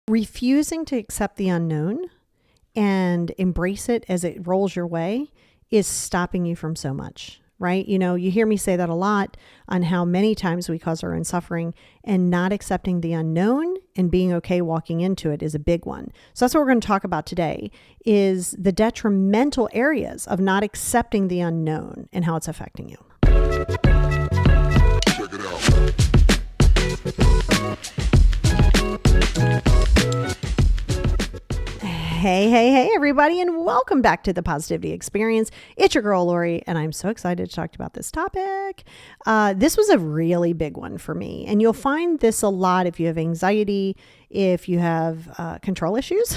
refusing to accept the unknown and embrace it as it rolls your way is stopping you from so much, right? You hear me say that a lot on how many times we cause our own suffering, and not accepting the unknown and being okay walking into it is a big one. So that's what we're going to talk about today, is the detrimental areas of not accepting the unknown and how it's affecting you. Check it out. Hey, everybody, and welcome back to the Positivity Experience. It's your girl, Lori, and I'm so excited to talk about this topic. This was a really big one for me, and you'll find this a lot if you have anxiety, if you have control issues,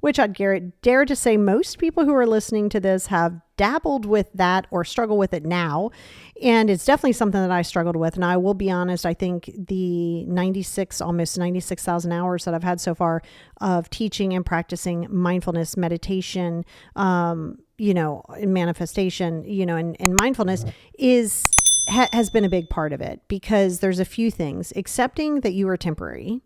which I'd dare to say most people who are listening to this have dabbled with that or struggle with it now. And it's definitely something that I struggled with. And I will be honest, I think the almost 96,000 hours that I've had so far of teaching and practicing mindfulness, meditation, and manifestation, and mindfulness has been a big part of it, because there's a few things. Accepting that you are temporary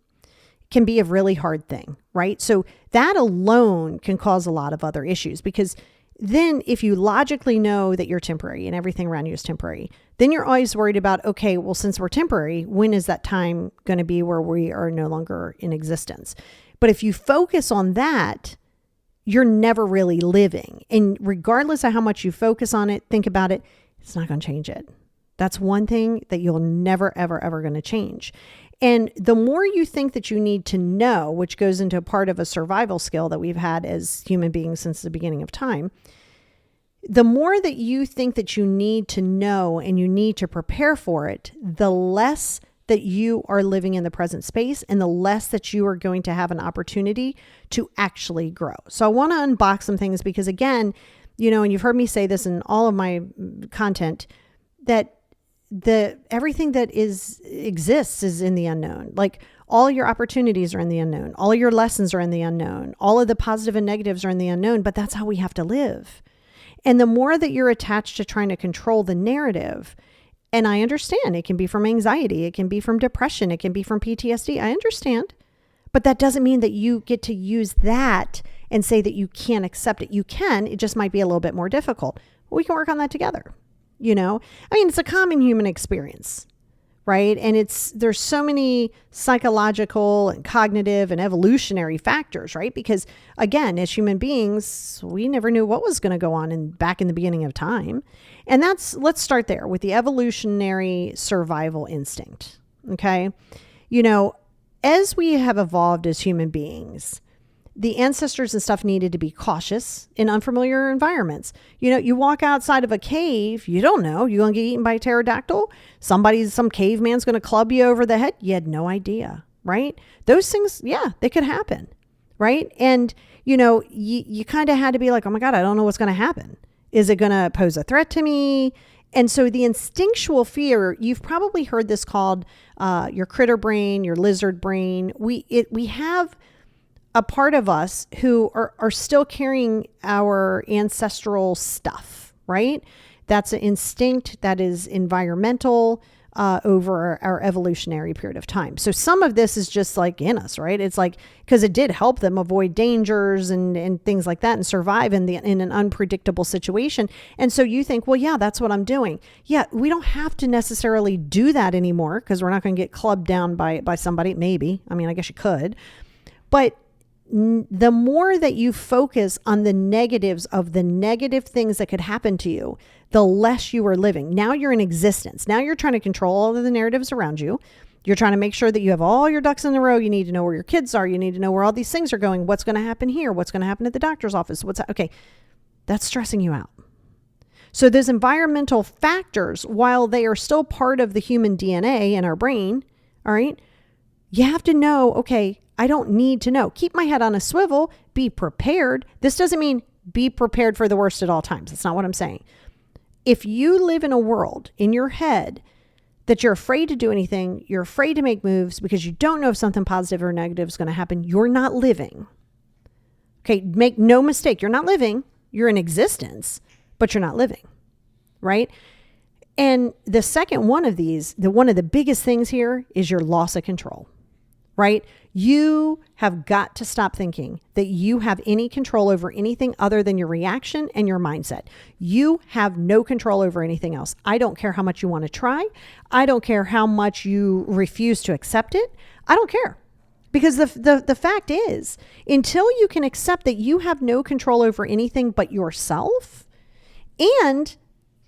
can be a really hard thing, right? So that alone can cause a lot of other issues, because then if you logically know that you're temporary and everything around you is temporary, then you're always worried about, okay, well, since we're temporary, when is that time going to be where we are no longer in existence? But if you focus on that, you're never really living. And regardless of how much you focus on it, think about it, it's not going to change it. That's one thing that you'll never, ever, ever going to change. And the more you think that you need to know, which goes into a part of a survival skill that we've had as human beings since the beginning of time, the more that you think that you need to know and you need to prepare for it, the less that you are living in the present space and the less that you are going to have an opportunity to actually grow. So I want to unbox some things, because again, and you've heard me say this in all of my content, that everything that exists is in the unknown. Like, all your opportunities are in the unknown. All your lessons are in the unknown. All of the positive and negatives are in the unknown, but that's how we have to live. And the more that you're attached to trying to control the narrative, and I understand it can be from anxiety, it can be from depression, it can be from PTSD. I understand, but that doesn't mean that you get to use that and say that you can't accept it. You can, it just might be a little bit more difficult. We can work on that together. It's a common human experience, right? And there's so many psychological and cognitive and evolutionary factors, right? Because again, as human beings, we never knew what was going to go on back in the beginning of time. And let's start there with the evolutionary survival instinct. Okay. As we have evolved as human beings, the ancestors and stuff needed to be cautious in unfamiliar environments. You walk outside of a cave, you don't know, you're going to get eaten by a pterodactyl. Some caveman's going to club you over the head. You had no idea, right? Those things, yeah, they could happen, right? And, you kind of had to be like, oh my God, I don't know what's going to happen. Is it going to pose a threat to me? And so the instinctual fear, you've probably heard this called your critter brain, your lizard brain. We have a part of us who are still carrying our ancestral stuff, right? That's an instinct that is environmental over our evolutionary period of time. So some of this is just like in us, right? It's like, because it did help them avoid dangers and things like that and survive in an unpredictable situation. And so you think, well, yeah, that's what I'm doing. Yeah, we don't have to necessarily do that anymore, because we're not going to get clubbed down by somebody. Maybe. I guess you could. But the more that you focus on the negatives of the negative things that could happen to you, the less you are living. Now you're in existence. Now you're trying to control all of the narratives around you. You're trying to make sure that you have all your ducks in a row. You need to know where your kids are. You need to know where all these things are going. What's going to happen here? What's going to happen at the doctor's office? Okay, that's stressing you out. So those environmental factors, while they are still part of the human DNA in our brain, all right, you have to know, okay, I don't need to know. Keep my head on a swivel. Be prepared. This doesn't mean be prepared for the worst at all times. That's not what I'm saying. If you live in a world in your head that you're afraid to do anything, you're afraid to make moves because you don't know if something positive or negative is going to happen, you're not living. Okay, make no mistake. You're not living. You're in existence, but you're not living, right? And the second one of these, one of the biggest things here is your loss of control. Right? You have got to stop thinking that you have any control over anything other than your reaction and your mindset. You have no control over anything else. I don't care how much you want to try. I don't care how much you refuse to accept it. I don't care. Because the fact is, until you can accept that you have no control over anything but yourself, and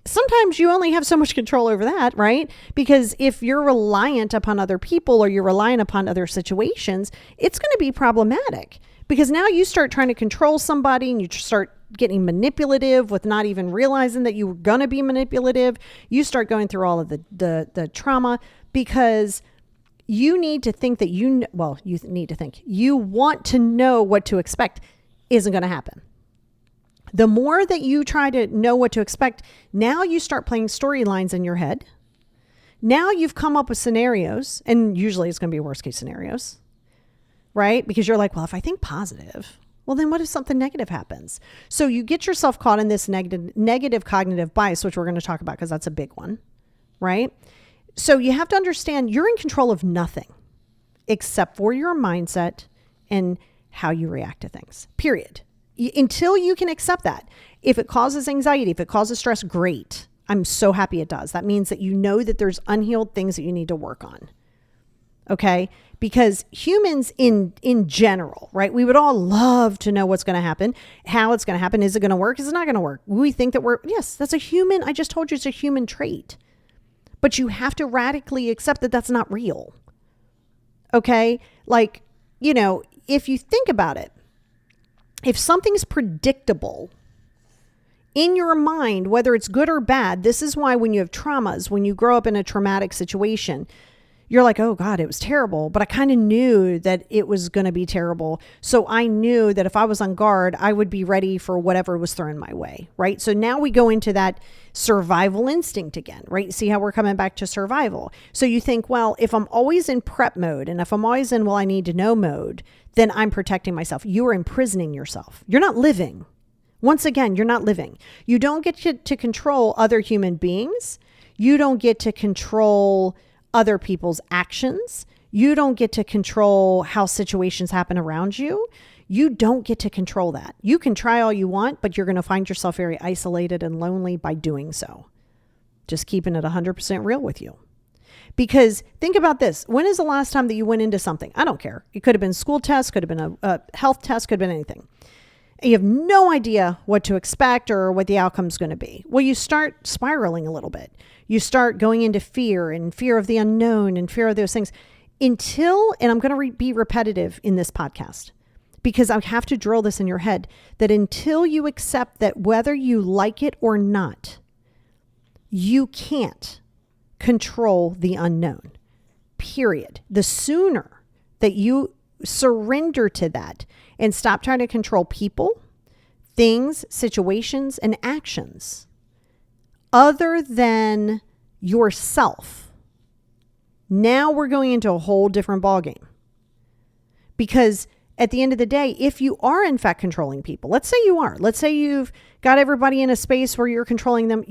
sometimes you only have so much control over that, right? Because if you're reliant upon other people or you're reliant upon other situations, it's going to be problematic, because now you start trying to control somebody and you start getting manipulative with not even realizing that you were going to be manipulative. You start going through all of the trauma because you need to think that you want to know what to expect isn't going to happen. The more that you try to know what to expect, now you start playing storylines in your head. Now you've come up with scenarios, and usually it's going to be worst case scenarios, right? Because you're like, well, if I think positive, well, then what if something negative happens? So you get yourself caught in this negative cognitive bias, which we're going to talk about because that's a big one, right? So you have to understand you're in control of nothing except for your mindset and how you react to things, period. Until you can accept that. If it causes anxiety, if it causes stress, great. I'm so happy it does. That means that you know that there's unhealed things that you need to work on. Okay? Because humans in general, right? We would all love to know what's going to happen, how it's going to happen. Is it going to work? Is it not going to work? We think that yes, that's a human. I just told you it's a human trait. But you have to radically accept that that's not real. Okay? Like, if you think about it, if something's predictable in your mind, whether it's good or bad, this is why when you have traumas, when you grow up in a traumatic situation, you're like, oh God, it was terrible. But I kind of knew that it was going to be terrible. So I knew that if I was on guard, I would be ready for whatever was thrown my way, right? So now we go into that survival instinct again, right? See how we're coming back to survival. So you think, well, if I'm always in prep mode and if I'm always in, well, I need to know mode, then I'm protecting myself. You are imprisoning yourself. You're not living. Once again, you're not living. You don't get to control other human beings. You don't get to control other people's actions. You don't get to control how situations happen around you. You don't get to control that. You can try all you want, but you're going to find yourself very isolated and lonely by doing so. Just keeping it 100% real with you. Because think about this. When is the last time that you went into something? I don't care. It could have been school test, could have been a health test, could have been anything. And you have no idea what to expect or what the outcome's going to be. Well, you start spiraling a little bit. You start going into fear and fear of the unknown and fear of those things until, and I'm going to be repetitive in this podcast because I have to drill this in your head, that until you accept that whether you like it or not, you can't control the unknown, period. The sooner that you surrender to that and stop trying to control people, things, situations, and actions other than yourself, now we're going into a whole different ballgame. Because at the end of the day, if you are in fact controlling people, let's say you are, let's say you've got everybody in a space where you're controlling them,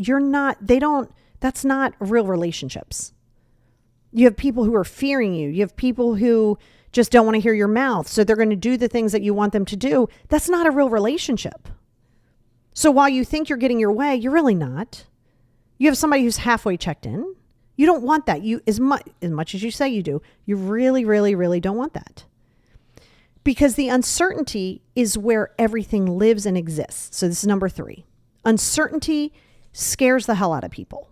that's not real relationships. You have people who are fearing you. You have people who just don't want to hear your mouth. So they're going to do the things that you want them to do. That's not a real relationship. So while you think you're getting your way, you're really not. You have somebody who's halfway checked in. You don't want that. You, as much as you say you do, you really, really, really don't want that. Because the uncertainty is where everything lives and exists. So this is number 3. Uncertainty scares the hell out of people.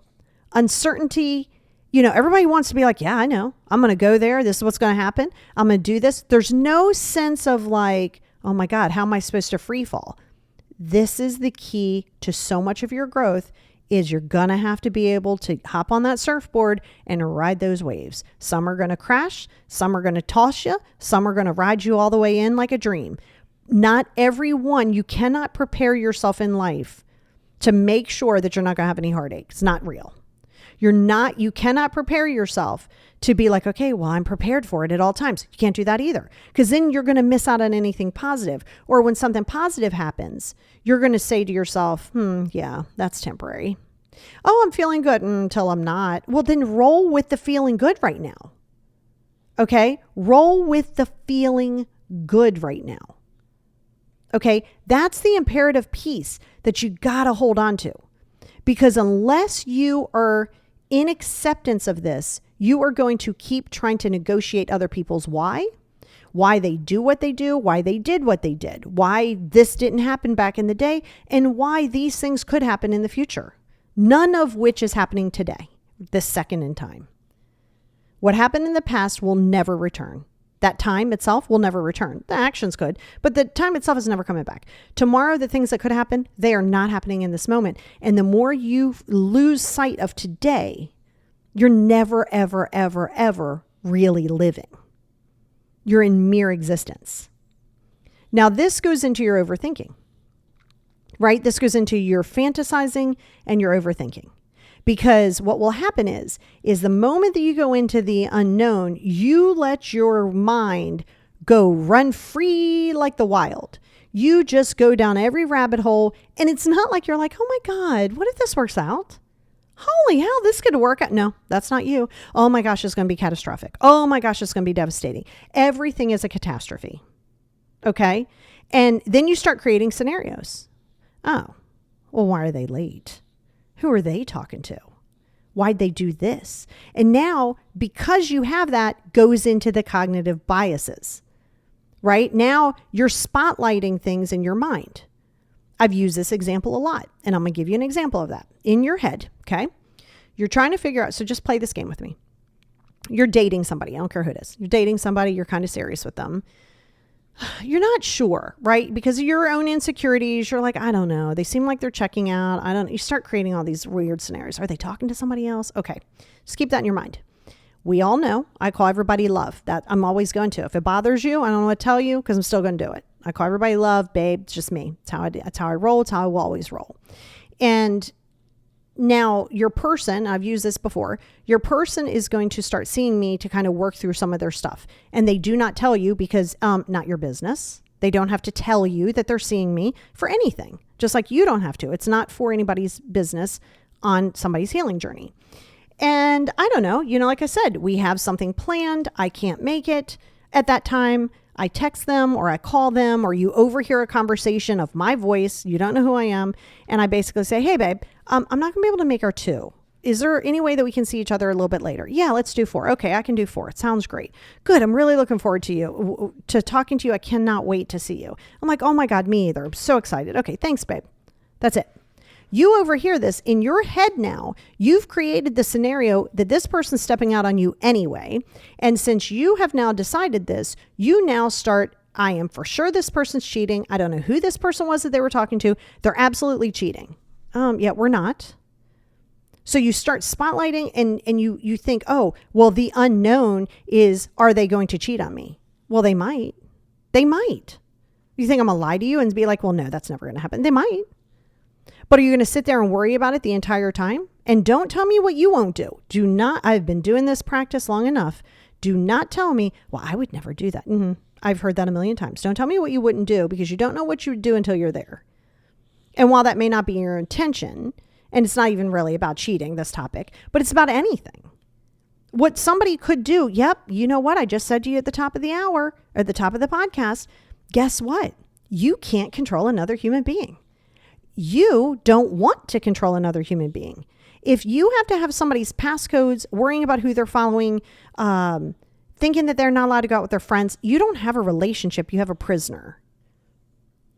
Uncertainty, everybody wants to be like, yeah, I know. I'm going to go there. This is what's going to happen. I'm going to do this. There's no sense of like, oh my God, how am I supposed to free fall? This is the key to so much of your growth, is you're going to have to be able to hop on that surfboard and ride those waves. Some are going to crash. Some are going to toss you. Some are going to ride you all the way in like a dream. Not everyone. You cannot prepare yourself in life to make sure that you're not going to have any heartache. It's not real. You cannot prepare yourself to be like, okay, well, I'm prepared for it at all times. You can't do that either, because then you're going to miss out on anything positive. Or when something positive happens, you're going to say to yourself, yeah, that's temporary. Oh, I'm feeling good until I'm not. Well, then roll with the feeling good right now. Okay. Roll with the feeling good right now. Okay. That's the imperative piece that you got to hold on to, because unless you are in acceptance of this, you are going to keep trying to negotiate other people's why they do what they do, why they did what they did, why this didn't happen back in the day, and why these things could happen in the future. None of which is happening today, this second in time. What happened in the past will never return. That time itself will never return. The actions could, but the time itself is never coming back. Tomorrow, the things that could happen, they are not happening in this moment. And the more you lose sight of today, you're never, ever, ever, ever really living. You're in mere existence. Now, this goes into your overthinking, right? This goes into your fantasizing and your overthinking. Because what will happen is the moment that you go into the unknown, you let your mind go run free like the wild. You just go down every rabbit hole, and it's not like you're like, oh my God, what if this works out? Holy hell, this could work out. No, that's not you. Oh my gosh, it's going to be catastrophic. Oh my gosh, it's going to be devastating. Everything is a catastrophe. Okay? And then you start creating scenarios. Oh, well, why are they late? Who are they talking to? Why'd they do this? And now, because you have that, goes into the cognitive biases, right? Now you're spotlighting things in your mind. I've used this example a lot, and I'm going to give you an example of that. In your head, okay? You're trying to figure out, so just play this game with me. You're dating somebody. I don't care who it is. You're dating somebody. You're kind of serious with them. You're not sure, right? Because of your own insecurities, you're like, I don't know. They seem like they're checking out. You start creating all these weird scenarios. Are they talking to somebody else? Okay. Just keep that in your mind. We all know I call everybody love. That I'm always going to. If it bothers you, I don't know what to tell you because I'm still going to do it. I call everybody love, babe. It's just me. It's how I roll. It's how I will always roll. And now your person, I've used this before, your person is going to start seeing me to kind of work through some of their stuff. And they do not tell you because not your business. They don't have to tell you that they're seeing me for anything. Just like you don't have to. It's not for anybody's business on somebody's healing journey. And I don't know, like I said, we have something planned. I can't make it at that time. I text them or I call them, or you overhear a conversation of my voice. You don't know who I am. And I basically say, hey, babe, I'm not going to be able to make our 2. Is there any way that we can see each other a little bit later? Yeah, let's do 4. Okay, I can do 4. It sounds great. Good. I'm really looking forward to talking to you. I cannot wait to see you. I'm like, oh my God, me either. I'm so excited. Okay, thanks, babe. That's it. You overhear this in your head now. You've created the scenario that this person's stepping out on you anyway. And since you have now decided this, you now start, I am for sure this person's cheating. I don't know who this person was that they were talking to. They're absolutely cheating. Yeah, we're not. So you start spotlighting and you think, oh, well, the unknown is, are they going to cheat on me? Well, they might. They might. You think I'm going to lie to you and be like, well, no, that's never going to happen. They might. But are you going to sit there and worry about it the entire time? And don't tell me what you won't do. Do not, I've been doing this practice long enough. Do not tell me, well, I would never do that. I've heard that a million times. Don't tell me what you wouldn't do, because you don't know what you would do until you're there. And while that may not be your intention, and it's not even really about cheating, this topic, but it's about anything. What somebody could do, yep, you know what? I just said to you at the top of the hour, or at the top of the podcast, guess what? You can't control another human being. You don't want to control another human being. If you have to have somebody's passcodes, worrying about who they're following, thinking that they're not allowed to go out with their friends, you don't have a relationship. You have a prisoner.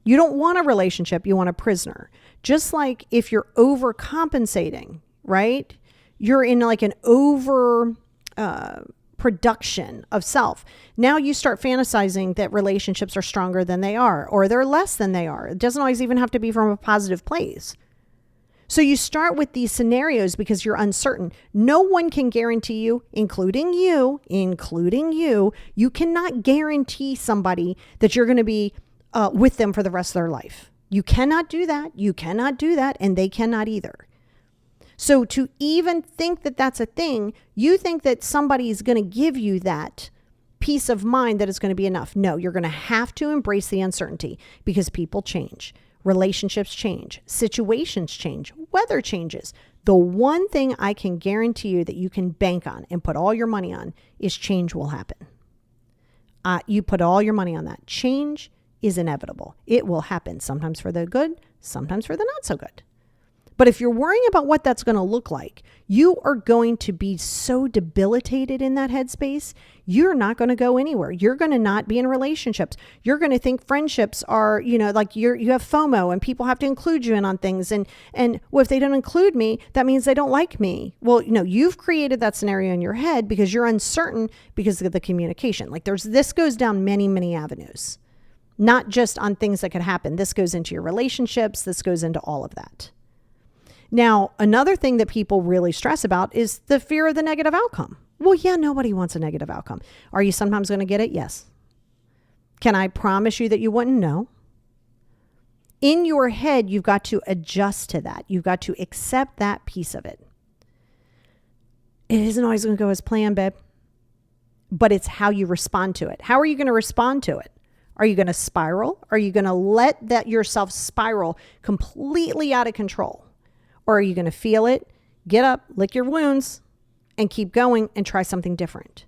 You don't want a relationship. You want a prisoner. Just like if you're overcompensating, right? You're in like an over production of self. Now you start fantasizing that relationships are stronger than they are, or they're less than they are. It doesn't always even have to be from a positive place. So you start with these scenarios because you're uncertain. No one can guarantee you, including you, you cannot guarantee somebody that you're going to be with them for the rest of their life. You cannot do that. You cannot do that. And they cannot either. So to even think that that's a thing, you think that somebody is going to give you that peace of mind that it's going to be enough. No, you're going to have to embrace the uncertainty because people change. Relationships change, situations change, weather changes. The one thing I can guarantee you that you can bank on and put all your money on is change will happen. You put all your money on that. Change is inevitable. It will happen, sometimes for the good, sometimes for the not so good. But if you're worrying about what that's going to look like, you are going to be so debilitated in that headspace, you're not going to go anywhere. You're going to not be in relationships. You're going to think friendships are, like you have FOMO and people have to include you in on things. And well, if they don't include me, that means they don't like me. Well, you've created that scenario in your head because you're uncertain because of the communication. Like this goes down many, many avenues, not just on things that could happen. This goes into your relationships. This goes into all of that. Now, another thing that people really stress about is the fear of the negative outcome. Well, yeah, nobody wants a negative outcome. Are you sometimes going to get it? Yes. Can I promise you that you wouldn't? No. In your head, you've got to adjust to that. You've got to accept that piece of it. It isn't always going to go as planned, babe. But it's how you respond to it. How are you going to respond to it? Are you going to spiral? Are you going to let that yourself spiral completely out of control? Or are you going to feel it, get up, lick your wounds, and keep going and try something different?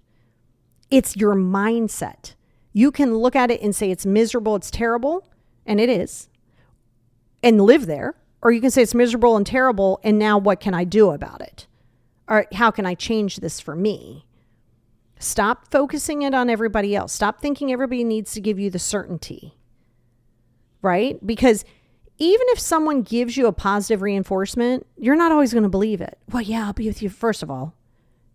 It's your mindset. You can look at it and say it's miserable, it's terrible, and it is, and live there. Or you can say it's miserable and terrible, and now what can I do about it? Or how can I change this for me? Stop focusing it on everybody else. Stop thinking everybody needs to give you the certainty, right? Because even if someone gives you a positive reinforcement, you're not always going to believe it. Well, yeah, I'll be with you. First of all,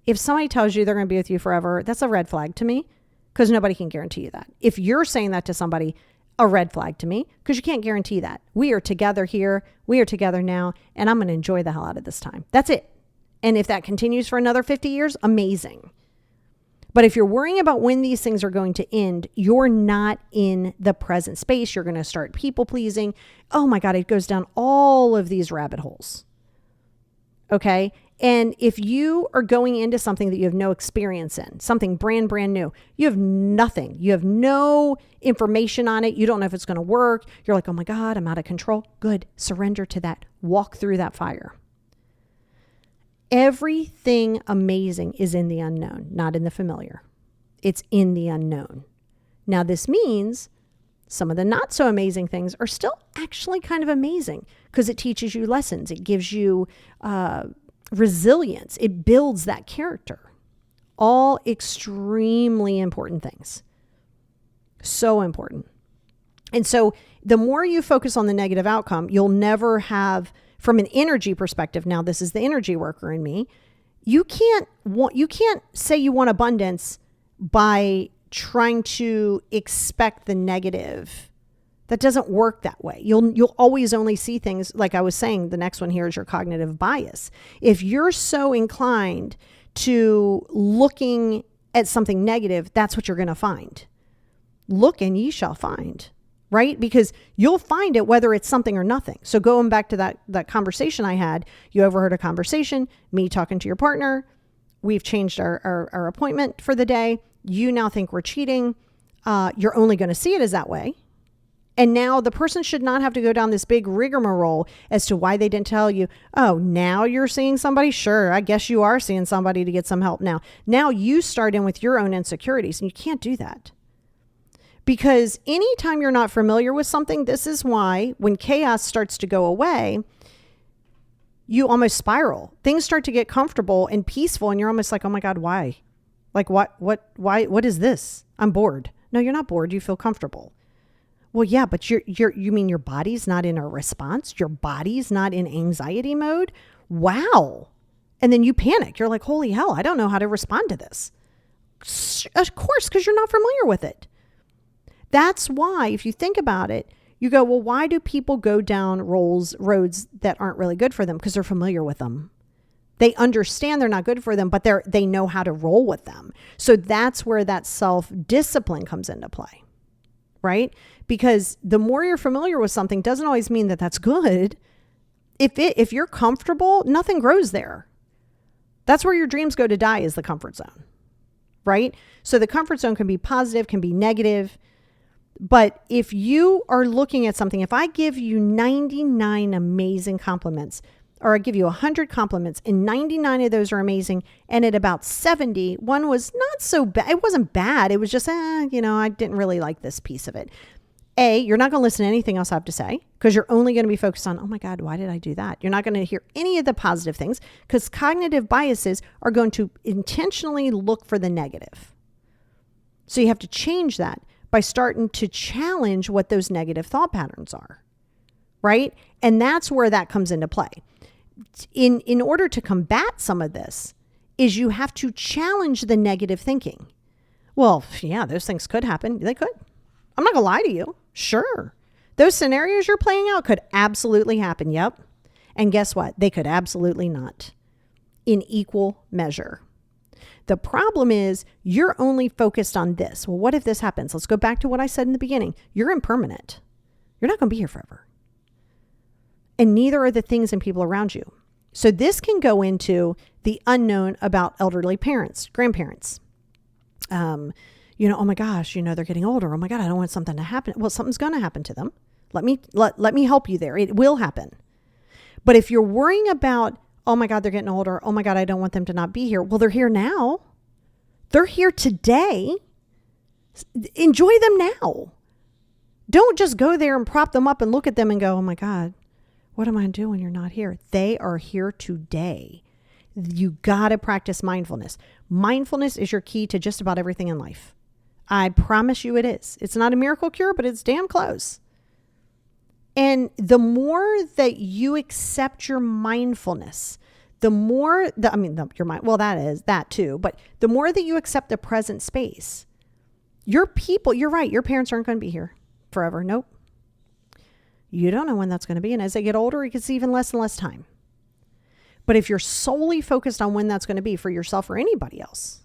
if somebody tells you they're going to be with you forever, that's a red flag to me because nobody can guarantee you that. If you're saying that to somebody, a red flag to me because you can't guarantee that. We are together here. We are together now, and I'm going to enjoy the hell out of this time. That's it. And if that continues for another 50 years, amazing. But if you're worrying about when these things are going to end, you're not in the present space. You're going to start people pleasing. Oh my God, it goes down all of these rabbit holes. Okay. And if you are going into something that you have no experience in, something brand new, you have nothing. You have no information on it. You don't know if it's going to work. You're like, oh my God, I'm out of control. Good. Surrender to that. Walk through that fire. Everything amazing is in the unknown, not in the familiar. It's in the unknown. Now, this means some of the not so amazing things are still actually kind of amazing because it teaches you lessons. It gives you resilience. It builds that character. All extremely important things. So important. And so the more you focus on the negative outcome, you'll never have, from an energy perspective, now this is the energy worker in me, you can't say you want abundance by trying to expect the negative. That doesn't work that way. You'll always only see things, like I was saying, the next one here is your cognitive bias. If you're so inclined to looking at something negative, that's what you're going to find. Look and ye shall find. Right? Because you'll find it whether it's something or nothing. So going back to that conversation I had, you overheard a conversation, me talking to your partner. We've changed our appointment for the day. You now think we're cheating. You're only going to see it as that way. And now the person should not have to go down this big rigmarole as to why they didn't tell you, oh, now you're seeing somebody? Sure, I guess you are seeing somebody to get some help now. Now you start in with your own insecurities, and you can't do that. Because anytime you're not familiar with something, this is why when chaos starts to go away, you almost spiral. Things start to get comfortable and peaceful, and you're almost like, oh my God, why? Like what is this? I'm bored. No, you're not bored. You feel comfortable. Well, yeah, but you mean your body's not in a response? Your body's not in anxiety mode? Wow. And then you panic. You're like, holy hell, I don't know how to respond to this. Of course, because you're not familiar with it. That's why, if you think about it, you go, well, why do people go down roads that aren't really good for them? Because they're familiar with them. They understand they're not good for them, but they know how to roll with them. So that's where that self-discipline comes into play, right? Because the more you're familiar with something doesn't always mean that that's good. If you're comfortable, nothing grows there. That's where your dreams go to die, is the comfort zone, right? So the comfort zone can be positive, can be negative. But if you are looking at something, if I give you 99 amazing compliments, or I give you 100 compliments and 99 of those are amazing, and at about 70, one was not so bad. It wasn't bad. It was just, I didn't really like this piece of it. You're not going to listen to anything else I have to say because you're only going to be focused on, oh my God, why did I do that? You're not going to hear any of the positive things because cognitive biases are going to intentionally look for the negative. So you have to change that by starting to challenge what those negative thought patterns are, right? And that's where that comes into play. In order to combat some of this is you have to challenge the negative thinking. Well, yeah, those things could happen. They could. I'm not going to lie to you. Sure. Those scenarios you're playing out could absolutely happen. Yep. And guess what? They could absolutely not in equal measure. The problem is you're only focused on this. Well, what if this happens? Let's go back to what I said in the beginning. You're impermanent. You're not going to be here forever. And neither are the things and people around you. So this can go into the unknown about elderly parents, grandparents. Oh my gosh, they're getting older. Oh my God, I don't want something to happen. Well, something's going to happen to them. Let me help you there. It will happen. But if you're worrying about, oh my God, they're getting older. Oh my God, I don't want them to not be here. Well, they're here now. They're here today. Enjoy them now. Don't just go there and prop them up and look at them and go, oh my God, what am I going to do when you're not here? They are here today. You got to practice mindfulness. Mindfulness is your key to just about everything in life. I promise you it is. It's not a miracle cure, but it's damn close. And the more that you accept your mindfulness, your mind, well, that is that too, but the more that you accept the present space, your people, you're right, your parents aren't going to be here forever. Nope. You don't know when that's going to be. And as they get older, it gets even less and less time. But if you're solely focused on when that's going to be for yourself or anybody else,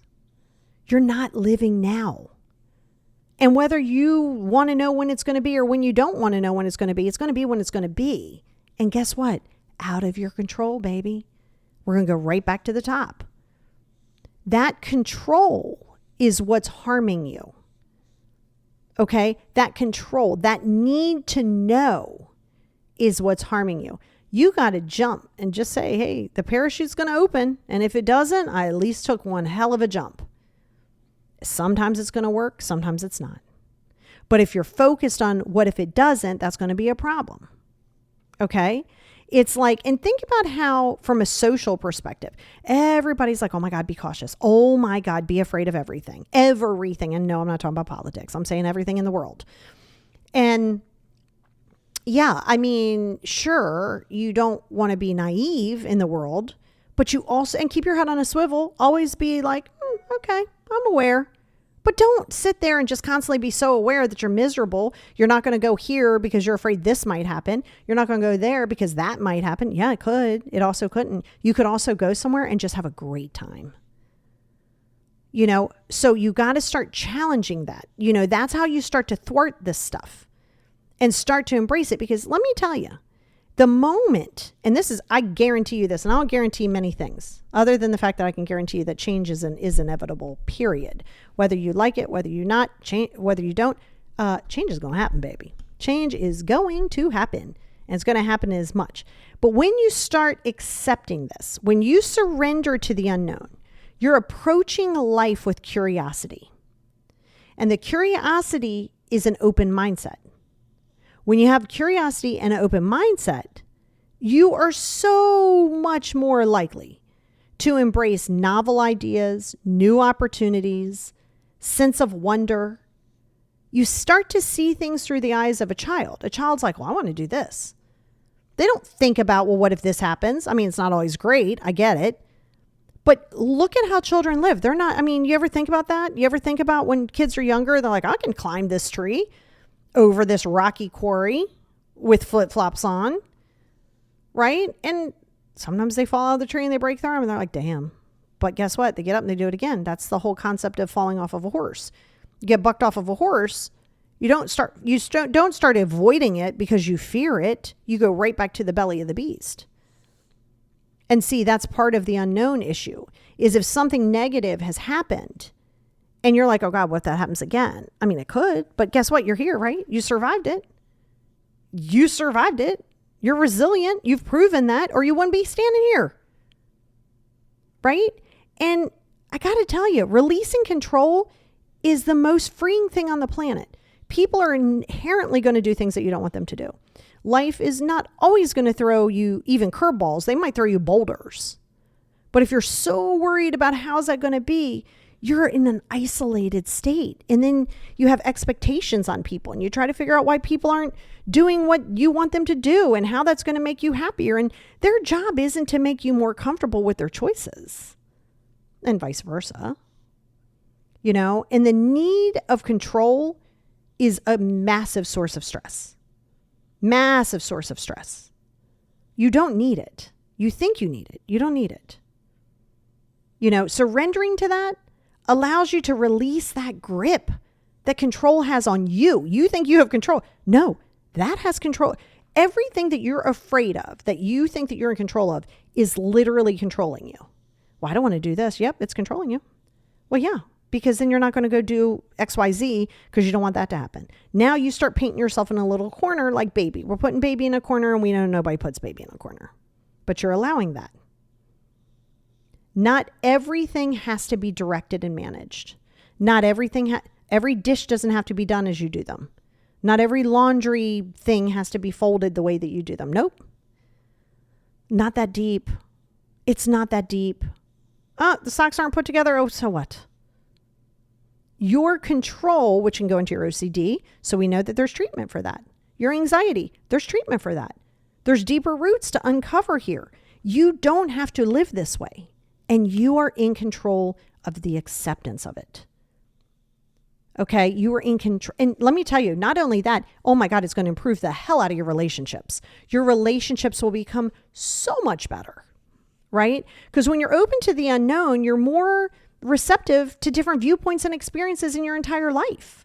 you're not living now. And whether you want to know when it's going to be or when you don't want to know when it's going to be when it's going to be. And guess what? Out of your control, baby. We're going to go right back to the top. That control is what's harming you. Okay? That control, that need to know is what's harming you. You got to jump and just say, hey, the parachute's going to open. And if it doesn't, I at least took one hell of a jump. Sometimes it's going to work. Sometimes it's not. But if you're focused on what if it doesn't, that's going to be a problem. Okay? It's like, and think about how from a social perspective, everybody's like, oh my God, be cautious. Oh my God, be afraid of everything. Everything. And no, I'm not talking about politics. I'm saying everything in the world. And yeah, sure, you don't want to be naive in the world, but you also, and keep your head on a swivel, always be like, okay, I'm aware. But don't sit there and just constantly be so aware that you're miserable. You're not going to go here because you're afraid this might happen. You're not going to go there because that might happen. Yeah, it could. It also couldn't. You could also go somewhere and just have a great time. So you got to start challenging that. That's how you start to thwart this stuff and start to embrace it. Because let me tell you, the moment, and this is, I guarantee you this, and I'll guarantee many things other than the fact that I can guarantee you that change is inevitable, period. Whether you like it, whether you not, whether you don't, change is going to happen, baby. Change is going to happen, and it's going to happen as much. But when you start accepting this, when you surrender to the unknown, you're approaching life with curiosity. And the curiosity is an open mindset. When you have curiosity and an open mindset, you are so much more likely to embrace novel ideas, new opportunities, sense of wonder. You start to see things through the eyes of a child. A child's like, well, I want to do this. They don't think about, well, what if this happens? It's not always great. I get it. But look at how children live. They're not, you ever think about that? You ever think about when kids are younger, they're like, I can climb this tree over this rocky quarry with flip-flops on, right? And sometimes they fall out of the tree and they break their arm and they're like, damn. But guess what? They get up and they do it again. That's the whole concept of falling off of a horse. You get bucked off of a horse, you don't start avoiding it because you fear it. You go right back to the belly of the beast. And see, that's part of the unknown issue, is if something negative has happened And you're like, oh God, what if that happens again? I mean, it could, but guess what? You're here, right? You survived it. You survived it. You're resilient. You've proven that, or you wouldn't be standing here. Right? And I got to tell you, releasing control is the most freeing thing on the planet. People are inherently going to do things that you don't want them to do. Life is not always going to throw you even curveballs. They might throw you boulders. But if you're so worried about how's that going to be, you're in an isolated state. And then you have expectations on people and you try to figure out why people aren't doing what you want them to do and how that's going to make you happier. And their job isn't to make you more comfortable with their choices, and vice versa. You know, and the need of control is a massive source of stress. Massive source of stress. You don't need it. You think you need it. You don't need it. You know, surrendering to that allows you to release that grip that control has on you. You think you have control. No, that has control. Everything that you're afraid of, that you think that you're in control of, is literally controlling you. Well, I don't want to do this. Yep, it's controlling you. Well, yeah, because then you're not going to go do XYZ because you don't want that to happen. Now you start painting yourself in a little corner like baby. We're putting baby in a corner and we know nobody puts baby in a corner. But you're allowing that. Not everything has to be directed and managed. Not everything, every dish doesn't have to be done as you do them. Not every laundry thing has to be folded the way that you do them. Nope. Not that deep. It's not that deep. The socks aren't put together. Oh, so what? Your control, which can go into your OCD, so we know that there's treatment for that. Your anxiety, there's treatment for that. There's deeper roots to uncover here. You don't have to live this way, and you are in control of the acceptance of it. Okay, you are in control. And let me tell you, not only that, oh my God, it's going to improve the hell out of your relationships. Your relationships will become so much better, right? Because when you're open to the unknown, you're more receptive to different viewpoints and experiences in your entire life.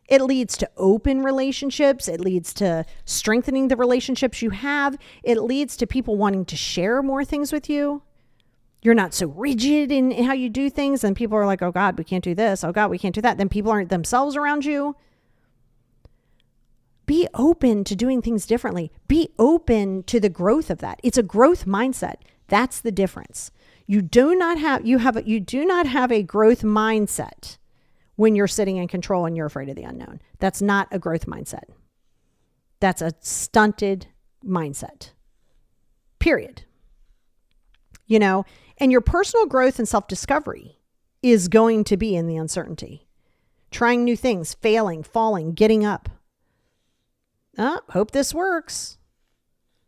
It leads to open relationships. It leads to strengthening the relationships you have. It leads to people wanting to share more things with you. You're not so rigid in how you do things. And people are like, oh God, we can't do this. Oh God, we can't do that. Then people aren't themselves around you. Be open to doing things differently. Be open to the growth of that. It's a growth mindset. That's the difference. You do not have a growth mindset when you're sitting in control and you're afraid of the unknown. That's not a growth mindset. That's a stunted mindset. Period. You know, and your personal growth and self-discovery is going to be in the uncertainty. Trying new things, failing, falling, getting up. Hope this works.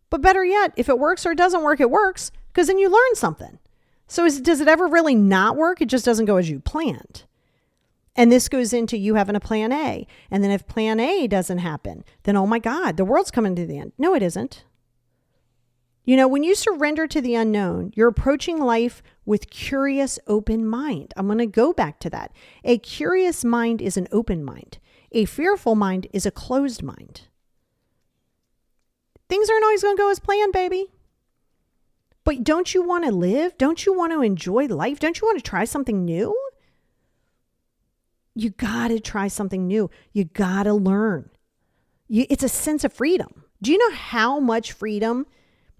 But better yet, if it works or it doesn't work, it works, because then you learn something. So does it ever really not work? It just doesn't go as you planned. And this goes into you having a plan A. And then if plan A doesn't happen, then, oh my God, the world's coming to the end. No, it isn't. You know, when you surrender to the unknown, you're approaching life with curious, open mind. I'm going to go back to that. A curious mind is an open mind. A fearful mind is a closed mind. Things aren't always going to go as planned, baby. But don't you want to live? Don't you want to enjoy life? Don't you want to try something new? You got to try something new. You got to learn. It's a sense of freedom. Do you know how much freedom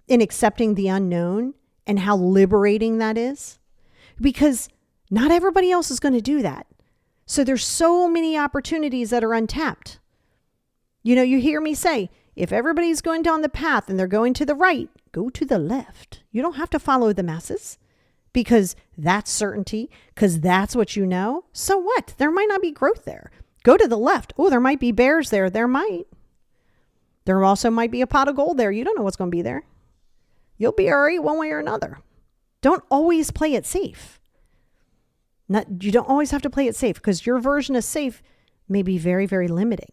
in accepting the unknown and how liberating that is? Because not everybody else is going to do that. So there's so many opportunities that are untapped. You know, you hear me say, if everybody's going down the path and they're going to the right, go to the left. You don't have to follow the masses because that's certainty, because that's what you know. So what? There might not be growth there. Go to the left. Oh, there might be bears there. There might. There also might be a pot of gold there. You don't know what's going to be there. You'll be all right one way or another. Don't always play it safe. You don't always have to play it safe because your version of safe may be very, very limiting.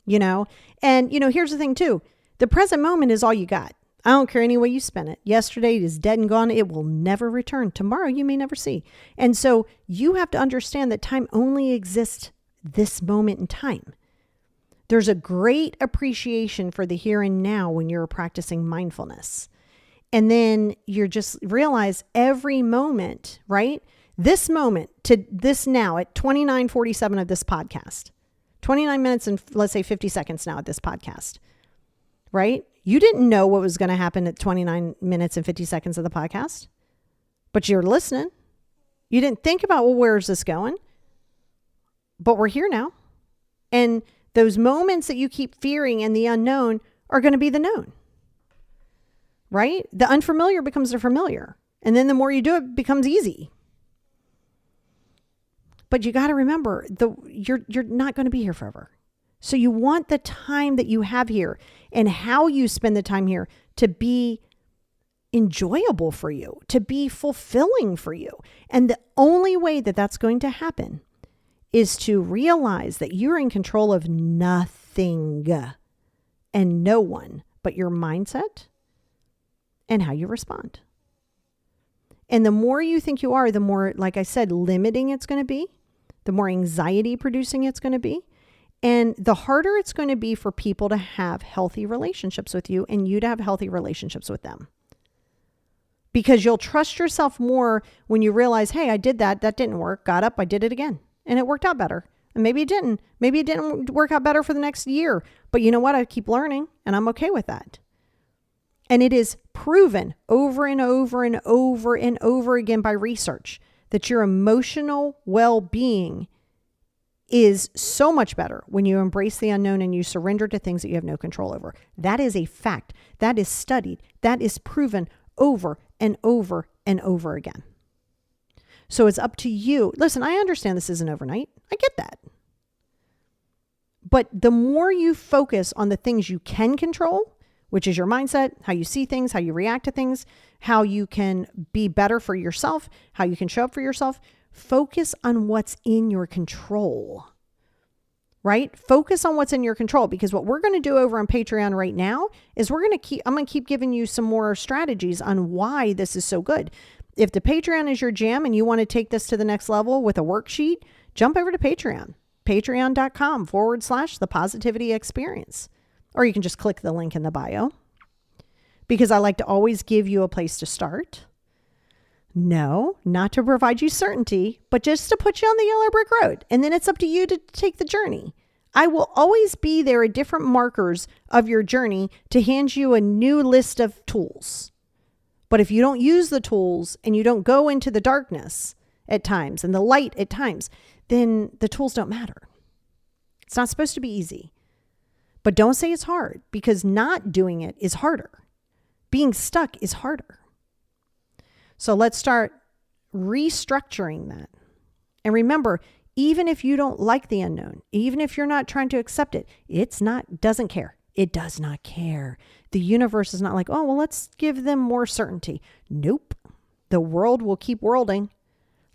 You know, and you know, here's the thing too. The present moment is all you got. I don't care any way you spend it. Yesterday is dead and gone. It will never return. Tomorrow you may never see. And so you have to understand that time only exists this moment in time. There's a great appreciation for the here and now when you're practicing mindfulness. And then you're just realize every moment, right? this moment to this now at 29:47 of this podcast, 29 minutes and let's say 50 seconds now at this podcast, right? You didn't know what was going to happen at 29 minutes and 50 seconds of the podcast, but you're listening. You didn't think about, well, where's this going? But we're here now. And those moments that you keep fearing and the unknown are going to be the known, right? The unfamiliar becomes the familiar. And then the more you do it, becomes easy. But you got to remember, you're not going to be here forever. So you want the time that you have here and how you spend the time here to be enjoyable for you, to be fulfilling for you. And the only way that that's going to happen is to realize that you're in control of nothing and no one but your mindset and how you respond. And the more you think you are, the more, like I said, limiting it's going to be, the more anxiety producing it's going to be. And the harder it's going to be for people to have healthy relationships with you and you to have healthy relationships with them. Because you'll trust yourself more when you realize, hey, I did that. That didn't work. Got up. I did it again. And it worked out better. And maybe it didn't. Maybe it didn't work out better for the next year. But you know what? I keep learning and I'm okay with that. And it is proven over and over and over and over again by research that your emotional well-being is so much better when you embrace the unknown and you surrender to things that you have no control over. That is a fact. That is studied. That is proven over and over and over again. So it's up to you. Listen, I understand this isn't overnight. I get that. But the more you focus on the things you can control, which is your mindset, how you see things, how you react to things, how you can be better for yourself, how you can show up for yourself, focus on what's in your control, right? Focus on what's in your control, because what we're going to do over on Patreon right now is I'm going to keep giving you some more strategies on why this is so good. If the Patreon is your jam and you want to take this to the next level with a worksheet, jump over to Patreon, patreon.com/the positivity experience. Or you can just click the link in the bio, because I like to always give you a place to start. No, not to provide you certainty, but just to put you on the yellow brick road. And then it's up to you to take the journey. I will always be there at different markers of your journey to hand you a new list of tools. But if you don't use the tools and you don't go into the darkness at times and the light at times, then the tools don't matter. It's not supposed to be easy. But don't say it's hard, because not doing it is harder. Being stuck is harder. So let's start restructuring that. And remember, even if you don't like the unknown, even if you're not trying to accept it, doesn't care. It does not care. The universe is not like, oh, well, let's give them more certainty. Nope. The world will keep worlding.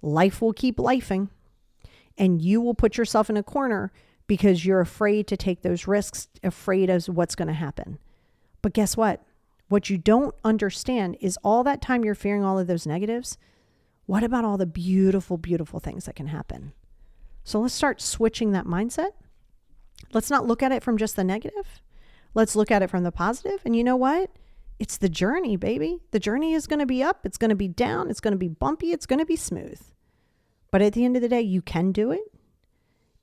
Life will keep lifing. And you will put yourself in a corner because you're afraid to take those risks, afraid of what's going to happen. But guess what? What you don't understand is all that time you're fearing all of those negatives. What about all the beautiful, beautiful things that can happen? So let's start switching that mindset. Let's not look at it from just the negative. Let's look at it from the positive. And you know what? It's the journey, baby. The journey is going to be up. It's going to be down. It's going to be bumpy. It's going to be smooth. But at the end of the day, you can do it.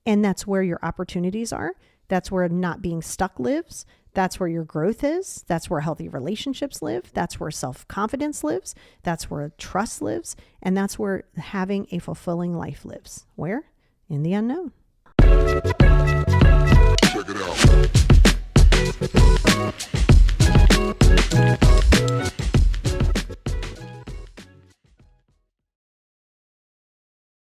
And that's where your opportunities are. That's where not being stuck lives. That's where your growth is. That's where healthy relationships live. That's where self-confidence lives. That's where trust lives. And that's where having a fulfilling life lives. Where? In the unknown. Check it out.